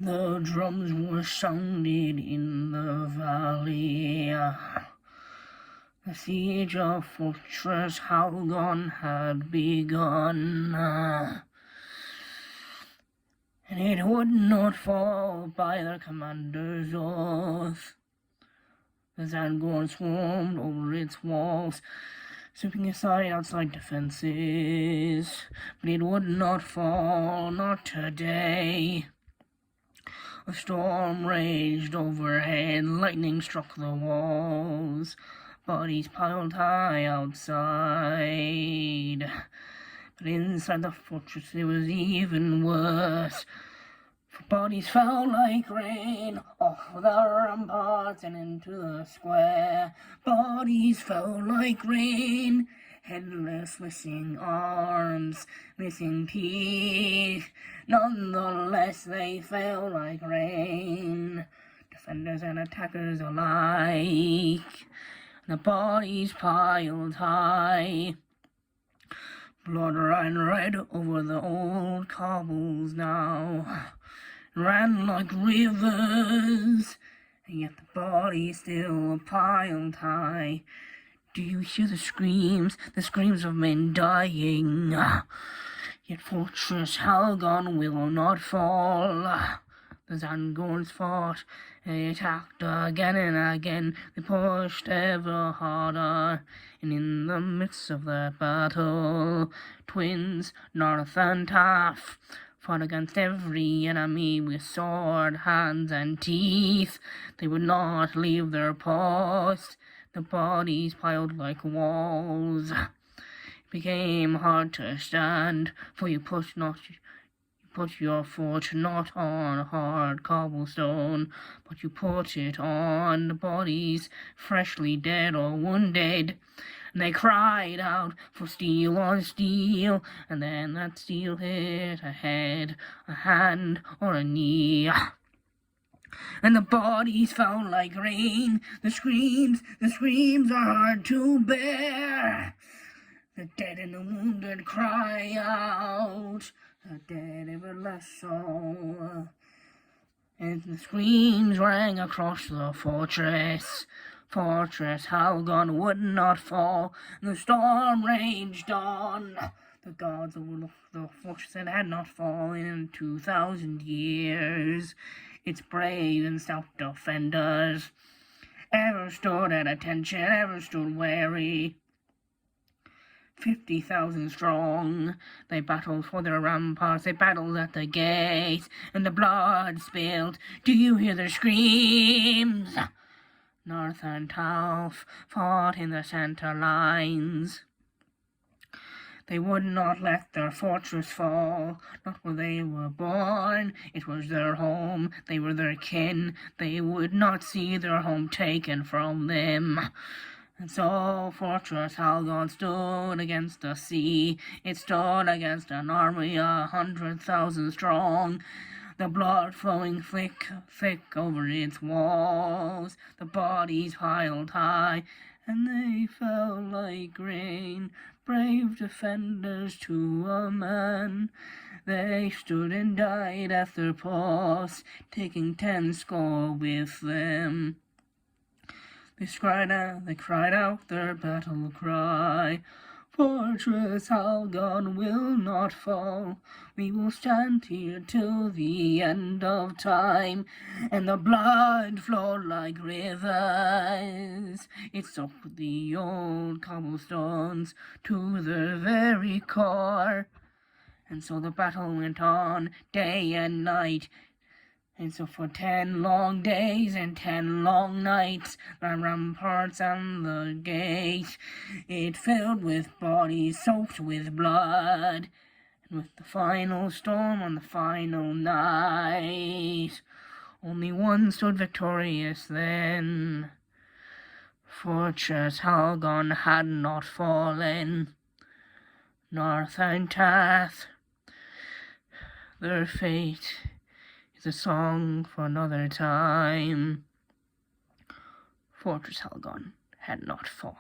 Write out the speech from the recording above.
The drums were sounded in the valley. The siege of Fortress Halgon had begun, and it would not fall by their commander's oath. The Zangorn swarmed over its walls, sweeping aside outside defenses, but it would not fall, not today. A storm raged overhead, lightning struck the walls, bodies piled high outside. But inside the fortress it was even worse, for bodies fell like rain off the ramparts and into the square. Bodies fell like rain, headless, missing arms, missing teeth. Nonetheless, they fell like rain, defenders and attackers alike. The bodies piled high. Blood ran red over the old cobbles now, ran like rivers, and yet the bodies still piled high. Do you hear the screams of men dying? Yet Fortress Halgon will not fall. The Zangorns fought, they attacked again and again, they pushed ever harder, and in the midst of that battle, twins, North and Taff, fought against every enemy with sword, hands, and teeth. They would not leave their post, the bodies piled like walls. It became hard to stand, for you put your foot not on hard cobblestone, but you put it on the bodies freshly dead or wounded. And they cried out for steel on steel, and then that steel hit a head, a hand, or a knee. And the bodies fell like rain. The screams are hard to bear. The dead and the wounded cry out, the dead ever less so. And the screams rang across the fortress. Fortress Halgon would not fall. The storm raged on. The gods over the fortress that had not fallen in 2,000 years. Its brave and stout defenders ever stood at attention, ever stood wary. 50,000 strong, they battled for their ramparts, they battled at the gates, and the blood spilled. Do you hear their screams? North and Taff fought in the center lines. They would not let their fortress fall, not where they were born. It was their home, they were their kin. They would not see their home taken from them. And so Fortress Halgon stood against the sea. It stood against an army 100,000 strong. The blood flowing thick over its walls. The bodies piled high, and they fell like rain. Brave defenders to a man. They stood and died at their posts, taking 10 score with them. They cried out their battle cry. Fortress Halgon will not fall. We will stand here till the end of time. And the blood flowed like rivers. It soaked the old cobblestones to their very core. And so the battle went on day and night. And so for 10 long days and 10 long nights, the ramparts and the gate, it filled with bodies soaked with blood. And with the final storm on the final night, only one stood victorious then. Fortress Halgon had not fallen. North and Taff, their fate is a song for another time. Fortress Halgon had not fallen.